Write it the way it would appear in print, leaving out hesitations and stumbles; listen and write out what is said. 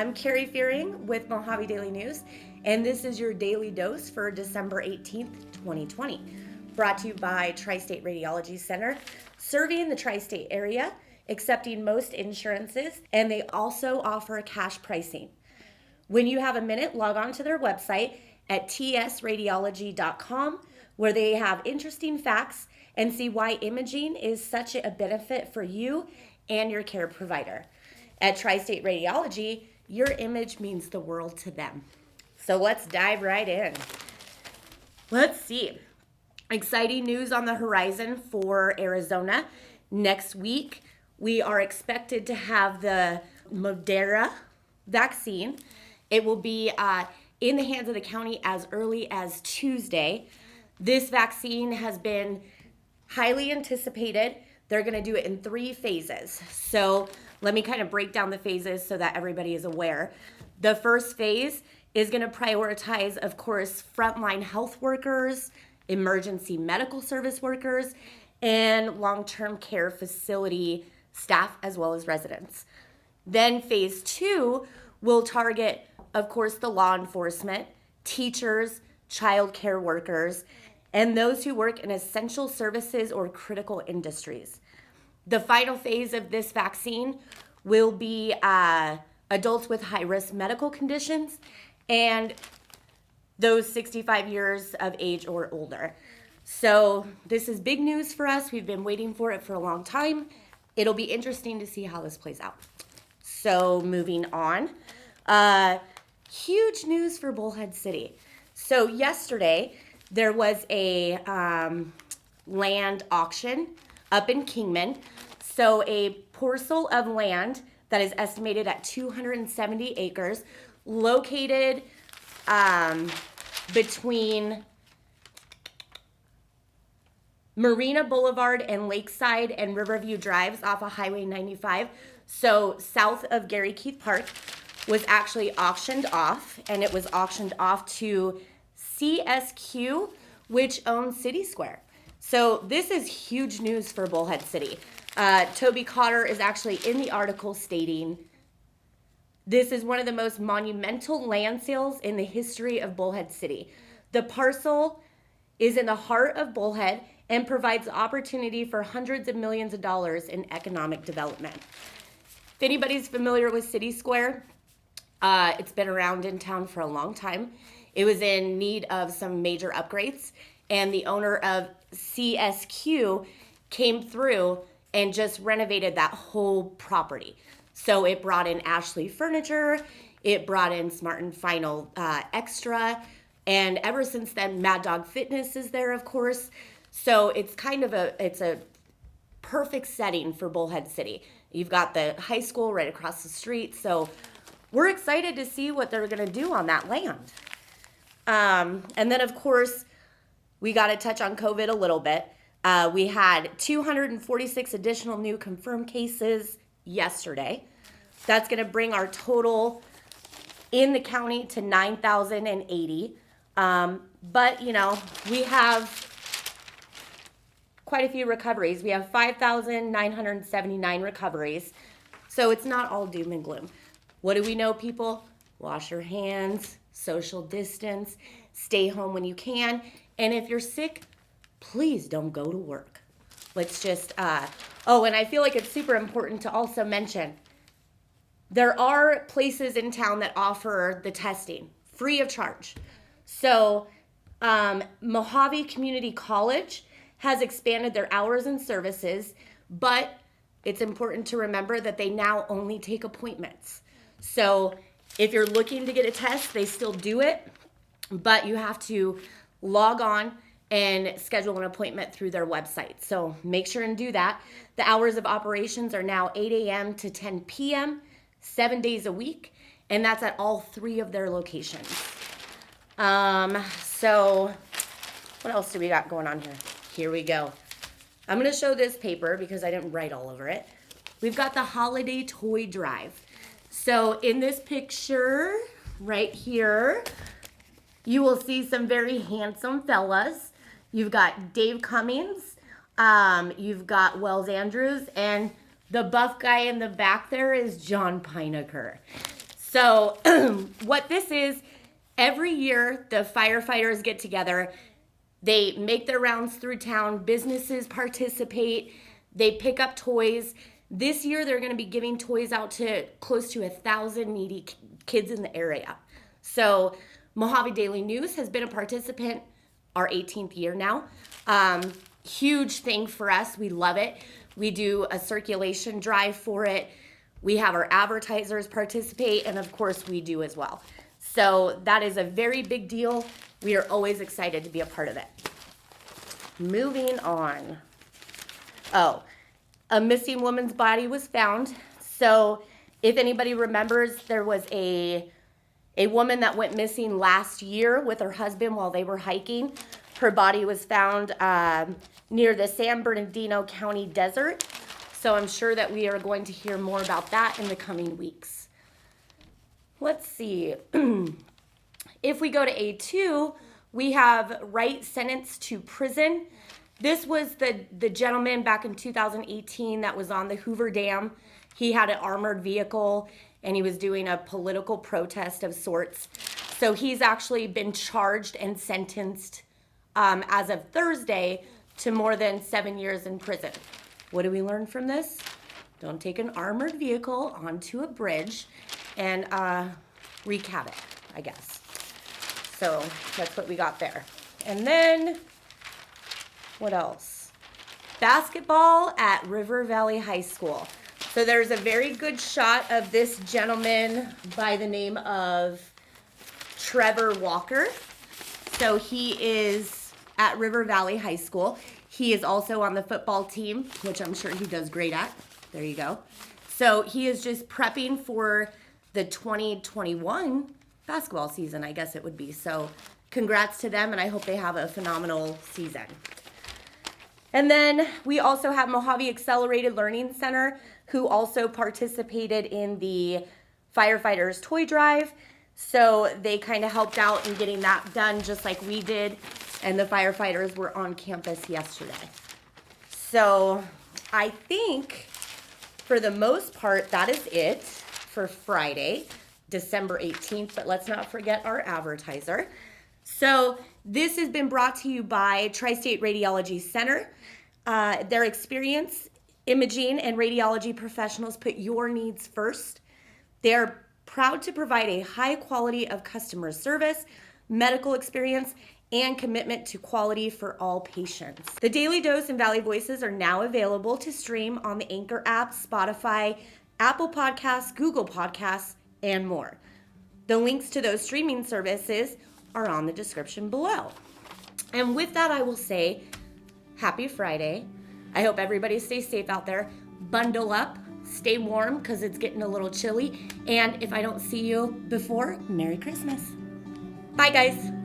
I'm Carrie Fearing with Mohave Daily News, and this is your daily dose for December 18th, 2020. Brought to you by Tri-State Radiology Center, serving the tri-state area, accepting most insurances, and they also offer cash pricing. When you have a minute, log on to their website at tsradiology.com, where they have interesting facts and see why imaging is such a benefit for you and your care provider. At Tri-State Radiology, your image means the world to them. So let's dive right in. Let's see. Exciting news on the horizon for Arizona. Next week, we are expected to have the Moderna Vaccine. It will be in the hands of the county as early as Tuesday. This vaccine has been highly anticipated. They're going to do it in 3 phases. So let me kind of break down the phases so that everybody is aware. The first phase is going to prioritize, of course, frontline health workers, emergency medical service workers, and long-term care facility staff as well as residents. Then phase 2 will target, of course, the law enforcement, teachers, child care workers, and those who work in essential services or critical industries. The final phase of this vaccine will be adults with high-risk medical conditions and those 65 years of age or older. So this is big news for us. We've been waiting for it for a long time. It'll be interesting to see how this plays out. So moving on, huge news for Bullhead City. So yesterday, there was a land auction up in Kingman. So a parcel of land that is estimated at 270 acres, located between Marina Boulevard and Lakeside and Riverview Drives off of Highway 95. So south of Gary Keith Park was actually auctioned off, and it was auctioned off to CSQ, which owns City Square. So this is huge news for Bullhead City. Toby Cotter is actually in the article stating, this is one of the most monumental land sales in the history of Bullhead City. The parcel is in the heart of Bullhead and provides opportunity for hundreds of millions of dollars in economic development. If anybody's familiar with City Square, it's been around in town for a long time. It was in need of some major upgrades, and the owner of CSQ came through and just renovated that whole property. So it brought in Ashley Furniture, it brought in Smart and Final Extra, and ever since then, Mad Dog Fitness is there, of course. So it's kind of a perfect setting for Bullhead City. You've got the high school right across the street, so we're excited to see what they're gonna do on that land. And then, of course, we got to touch on COVID a little bit. We had 246 additional new confirmed cases yesterday. That's going to bring our total in the county to 9,080. But, you know, we have quite a few recoveries. We have 5,979 recoveries. So it's not all doom and gloom. What do we know, people? Wash your hands, social distance, stay home when you can. And if you're sick, please don't go to work. Let's just, and I feel like it's super important to also mention, there are places in town that offer the testing free of charge. So Mohave Community College has expanded their hours and services, but it's important to remember that they now only take appointments. So if you're looking to get a test, they still do it, but you have to log on and schedule an appointment through their website. So make sure and do that. The hours of operations are now 8 a.m. to 10 p.m., 7 days a week, and that's at all 3 of their locations. So what else do we got going on here? Here we go. I'm going to show this paper because I didn't write all over it. We've got the holiday toy drive. So in this picture right here, you will see some very handsome fellas. You've got Dave Cummings, you've got Wells Andrews, and the buff guy in the back there is John Pinecker. So what this is, every year the firefighters get together, they make their rounds through town, businesses participate, they pick up toys. This year they're going to be giving toys out to close to 1,000 needy kids in the area. So Mohave Daily News has been a participant our 18th year now. Huge thing for us. We love it. We do a circulation drive for it. We have our advertisers participate, and of course we do as well. So that is a very big deal. We are always excited to be a part of it. Moving on. Oh, a missing woman's body was found. So if anybody remembers, there was a woman that went missing last year with her husband while they were hiking. Her body was found near the San Bernardino County desert. So I'm sure that we are going to hear more about that in the coming weeks. Let's see. If we go to A2, we have Wright sentenced to prison. This was the gentleman back in 2018 that was on the Hoover Dam. He had an armored vehicle and he was doing a political protest of sorts. So he's actually been charged and sentenced as of Thursday to more than 7 years in prison. What do we learn from this? Don't take an armored vehicle onto a bridge and wreak havoc, I guess. So that's what we got there. And then, what else? Basketball at River Valley High School. So there's a very good shot of this gentleman by the name of Trevor Walker. So he is at River Valley High School. He is also on the football team, which I'm sure he does great at. There you go. So he is just prepping for the 2021 basketball season, I guess it would be. So congrats to them, and I hope they have a phenomenal season. And then we also have Mohave Accelerated Learning Center, who also participated in the firefighters toy drive. So they kind of helped out in getting that done just like we did. And the firefighters were on campus yesterday. So I think for the most part, that is it for Friday, December 18th. But let's not forget our advertiser. So this has been brought to you by Tri-State Radiology Center. Their experience, imaging, and radiology professionals put your needs first. They're proud to provide a high quality of customer service, medical experience, and commitment to quality for all patients. The Daily Dose and Valley Voices are now available to stream on the Anchor app, Spotify, Apple Podcasts, Google Podcasts, and more. The links to those streaming services are on the description below. And with that, I will say, happy Friday. I hope everybody stays safe out there. Bundle up, stay warm because it's getting a little chilly. And if I don't see you before, Merry Christmas. Bye, guys.